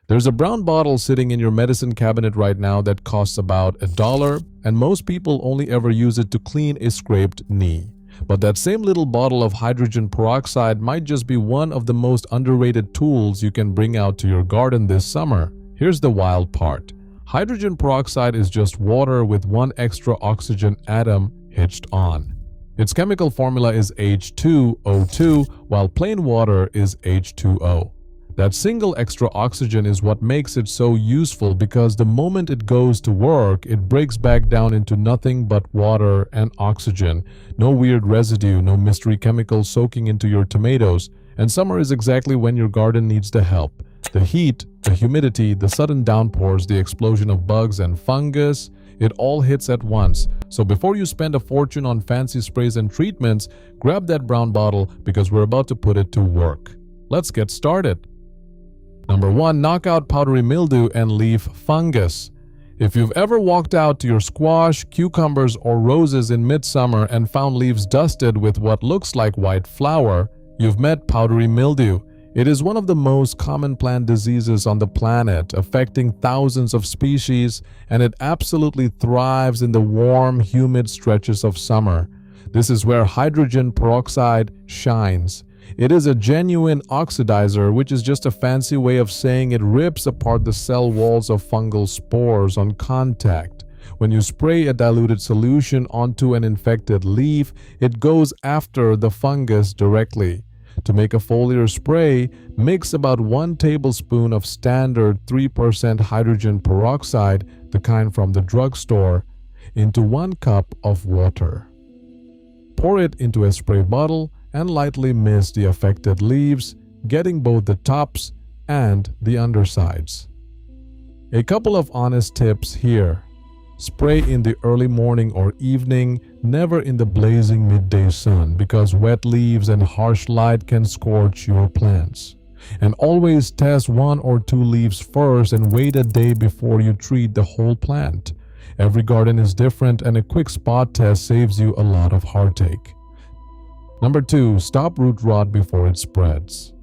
There's a brown bottle sitting in your medicine cabinet right now that costs about $1, and most people only ever use it to clean a scraped knee. But that same little bottle of hydrogen peroxide might just be one of the most underrated tools you can bring out to your garden this summer. Here's the wild part. Hydrogen peroxide is just water with one extra oxygen atom hitched on. Its chemical formula is H2O2, while plain water is H2O. That single extra oxygen is what makes it so useful, because the moment it goes to work, it breaks back down into nothing but water and oxygen. No weird residue, no mystery chemicals soaking into your tomatoes. And summer is exactly when your garden needs the help. The heat, the humidity, the sudden downpours, the explosion of bugs and fungus, it all hits at once. So before you spend a fortune on fancy sprays and treatments, grab that brown bottle, because we're about to put it to work. Let's get started. Number 1. Knock out powdery mildew and leaf fungus. If you've ever walked out to your squash, cucumbers, or roses in midsummer and found leaves dusted with what looks like white flour, you've met powdery mildew. It is one of the most common plant diseases on the planet, affecting thousands of species, and it absolutely thrives in the warm, humid stretches of summer. This is where hydrogen peroxide shines. It is a genuine oxidizer, which is just a fancy way of saying it rips apart the cell walls of fungal spores on contact. When you spray a diluted solution onto an infected leaf, it goes after the fungus directly. To make a foliar spray, mix about 1 tablespoon of standard 3% hydrogen peroxide, the kind from the drugstore, into 1 cup of water. Pour it into a spray bottle and lightly mist the affected leaves, getting both the tops and the undersides. A couple of honest tips here. Spray in the early morning or evening, never in the blazing midday sun, because wet leaves and harsh light can scorch your plants. And always test 1 or 2 leaves first and wait a day before you treat the whole plant. Every garden is different, and a quick spot test saves you a lot of heartache. Number 2. Stop root rot before it spreads.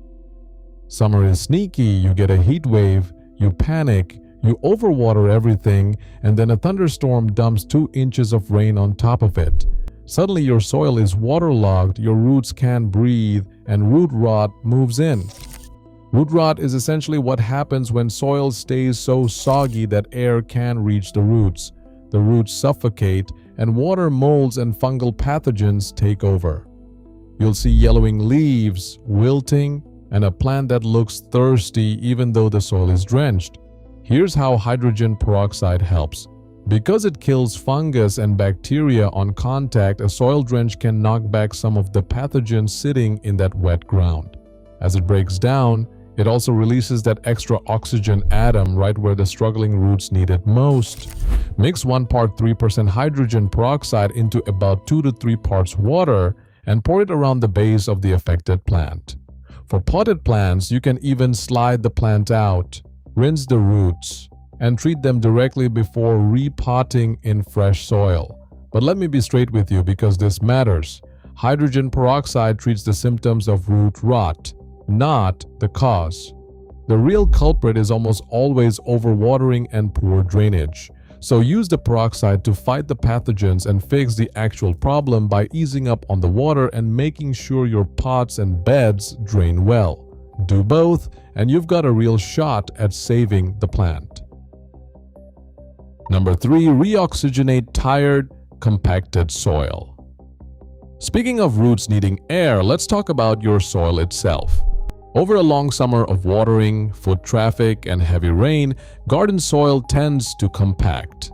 Summer is sneaky. You get a heat wave, you panic, you overwater everything, and then a thunderstorm dumps 2 inches of rain on top of it. Suddenly your soil is waterlogged, your roots can't breathe, and root rot moves in. Root rot is essentially what happens when soil stays so soggy that air can't reach the roots. The roots suffocate, and water molds and fungal pathogens take over. You'll see yellowing leaves, wilting, and a plant that looks thirsty even though the soil is drenched. Here's how hydrogen peroxide helps. Because it kills fungus and bacteria on contact, a soil drench can knock back some of the pathogens sitting in that wet ground. As it breaks down, it also releases that extra oxygen atom right where the struggling roots need it most. Mix 1 part 3% hydrogen peroxide into about 2 to 3 parts water and pour it around the base of the affected plant. For potted plants, you can even slide the plant out, rinse the roots, and treat them directly before repotting in fresh soil. But let me be straight with you, because this matters. Hydrogen peroxide treats the symptoms of root rot, not the cause. The real culprit is almost always overwatering and poor drainage. So use the peroxide to fight the pathogens and fix the actual problem by easing up on the water and making sure your pots and beds drain well. Do both, and you've got a real shot at saving the plant. Number 3. Reoxygenate tired, compacted soil. Speaking of roots needing air, let's talk about your soil itself. Over a long summer of watering, foot traffic, and heavy rain, garden soil tends to compact.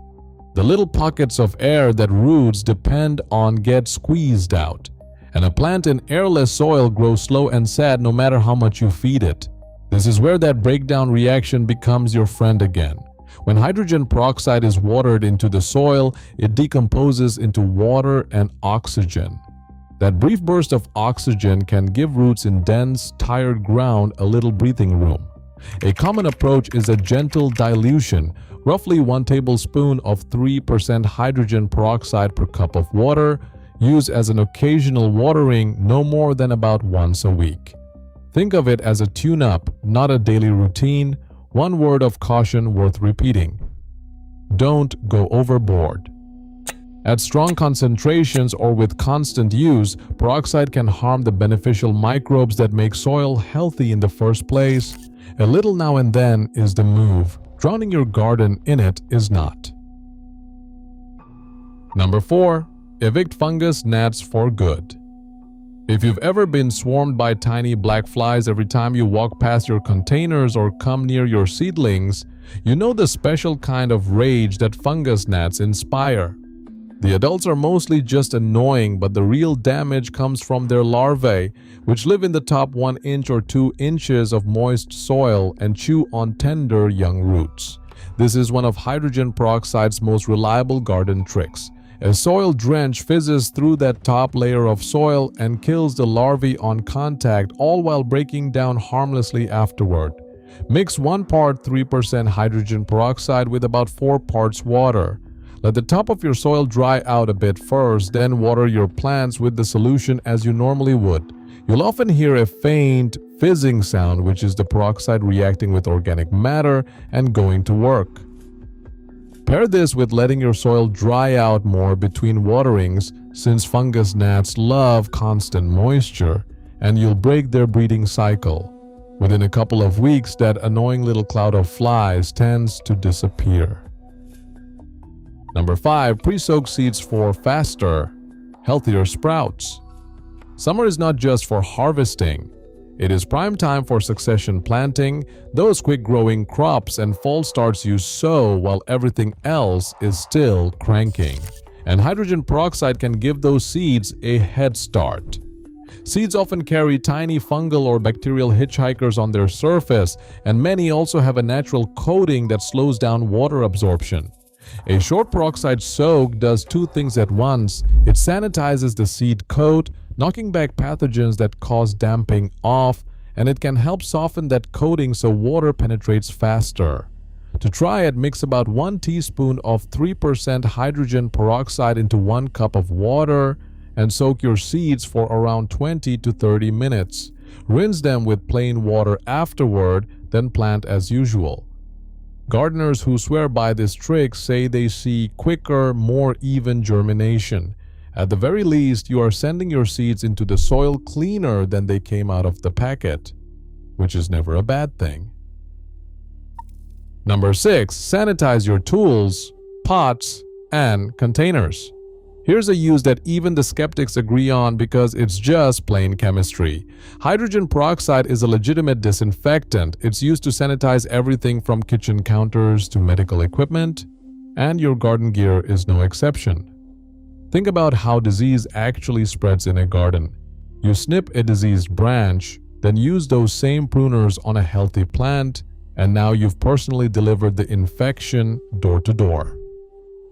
The little pockets of air that roots depend on get squeezed out, and a plant in airless soil grows slow and sad no matter how much you feed it. This is where that breakdown reaction becomes your friend again. When hydrogen peroxide is watered into the soil, it decomposes into water and oxygen. That brief burst of oxygen can give roots in dense, tired ground a little breathing room. A common approach is a gentle dilution, roughly 1 tablespoon of 3% hydrogen peroxide per cup of water, used as an occasional watering no more than about once a week. Think of it as a tune-up, not a daily routine. One word of caution worth repeating: don't go overboard. At strong concentrations or with constant use, peroxide can harm the beneficial microbes that make soil healthy in the first place. A little now and then is the move. Drowning your garden in it is not. Number 4. Evict fungus gnats for good. If you've ever been swarmed by tiny black flies every time you walk past your containers or come near your seedlings, you know the special kind of rage that fungus gnats inspire. The adults are mostly just annoying, but the real damage comes from their larvae, which live in the top 1 inch or 2 inches of moist soil and chew on tender young roots. This is one of hydrogen peroxide's most reliable garden tricks. A soil drench fizzes through that top layer of soil and kills the larvae on contact, all while breaking down harmlessly afterward. Mix 1 part 3% hydrogen peroxide with about 4 parts water. Let the top of your soil dry out a bit first, then water your plants with the solution as you normally would. You'll often hear a faint fizzing sound, which is the peroxide reacting with organic matter and going to work. Pair this with letting your soil dry out more between waterings, since fungus gnats love constant moisture, and you'll break their breeding cycle. Within a couple of weeks, that annoying little cloud of flies tends to disappear. Number 5. Pre-soak seeds for faster, healthier sprouts. Summer is not just for harvesting. It is prime time for succession planting, those quick-growing crops and false starts you sow while everything else is still cranking. And hydrogen peroxide can give those seeds a head start. Seeds often carry tiny fungal or bacterial hitchhikers on their surface, and many also have a natural coating that slows down water absorption. A short peroxide soak does 2 things at once. It sanitizes the seed coat, knocking back pathogens that cause damping off, and it can help soften that coating so water penetrates faster. To try it, mix about 1 teaspoon of 3% hydrogen peroxide into 1 cup of water and soak your seeds for around 20 to 30 minutes. Rinse them with plain water afterward, then plant as usual. Gardeners who swear by this trick say they see quicker, more even germination. At the very least, you are sending your seeds into the soil cleaner than they came out of the packet, which is never a bad thing. Number 6. Sanitize your tools, pots, and containers. Here's a use that even the skeptics agree on because it's just plain chemistry. Hydrogen peroxide is a legitimate disinfectant. It's used to sanitize everything from kitchen counters to medical equipment, and your garden gear is no exception. Think about how disease actually spreads in a garden. You snip a diseased branch, then use those same pruners on a healthy plant, and now you've personally delivered the infection door to door.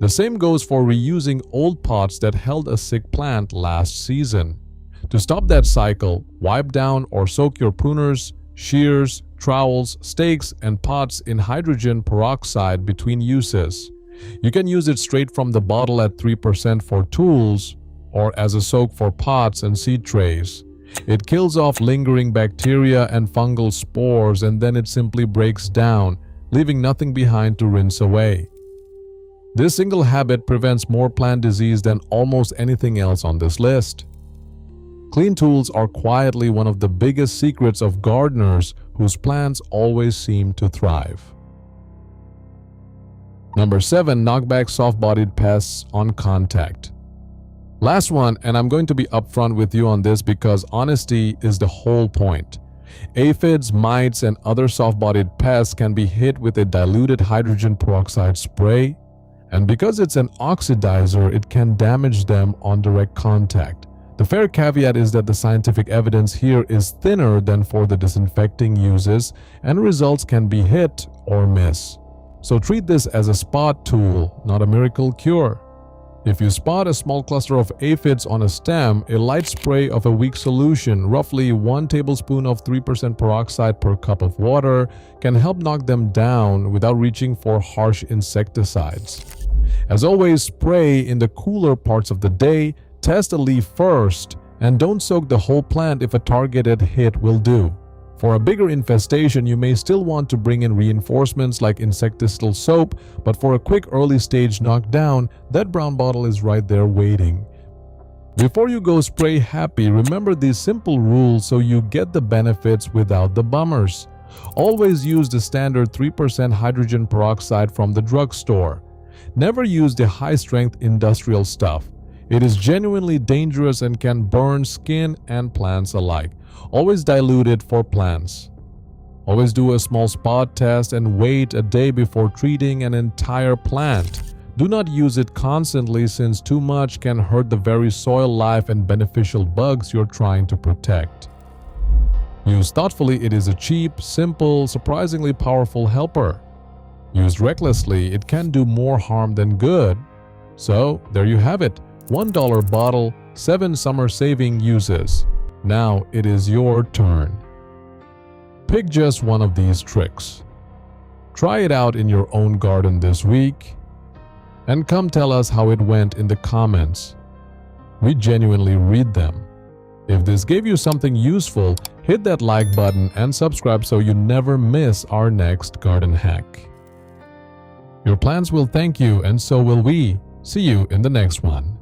The same goes for reusing old pots that held a sick plant last season. To stop that cycle, wipe down or soak your pruners, shears, trowels, stakes, and pots in hydrogen peroxide between uses. You can use it straight from the bottle at 3% for tools or as a soak for pots and seed trays. It kills off lingering bacteria and fungal spores, and then it simply breaks down, leaving nothing behind to rinse away. This single habit prevents more plant disease than almost anything else on this list. Clean tools are quietly one of the biggest secrets of gardeners whose plants always seem to thrive. Number 7. Knock back soft-bodied pests on contact. Last one, and I'm going to be upfront with you on this because honesty is the whole point. Aphids, mites, and other soft-bodied pests can be hit with a diluted hydrogen peroxide spray, and because it's an oxidizer, it can damage them on direct contact. The fair caveat is that the scientific evidence here is thinner than for the disinfecting uses, and results can be hit or miss. So treat this as a spot tool, not a miracle cure. If you spot a small cluster of aphids on a stem, a light spray of a weak solution, roughly 1 tablespoon of 3% peroxide per cup of water, can help knock them down without reaching for harsh insecticides. As always, spray in the cooler parts of the day, test a leaf first, and don't soak the whole plant if a targeted hit will do. For a bigger infestation, you may still want to bring in reinforcements like insecticidal soap, but for a quick early stage knockdown, that brown bottle is right there waiting. Before you go spray happy, remember these simple rules so you get the benefits without the bummers. Always use the standard 3% hydrogen peroxide from the drugstore. Never use the high-strength industrial stuff. It is genuinely dangerous and can burn skin and plants alike. Always dilute it for plants. Always do a small spot test and wait a day before treating an entire plant. Do not use it constantly since too much can hurt the very soil life and beneficial bugs you're trying to protect. Used thoughtfully, it is a cheap, simple, surprisingly powerful helper. Used recklessly, it can do more harm than good. So, there you have it. $1 bottle, 7 summer-saving uses. Now it is your turn. Pick just one of these tricks. Try it out in your own garden this week. And come tell us how it went in the comments. We genuinely read them. If this gave you something useful, hit that like button and subscribe so you never miss our next garden hack. Your plants will thank you, and so will we. See you in the next one.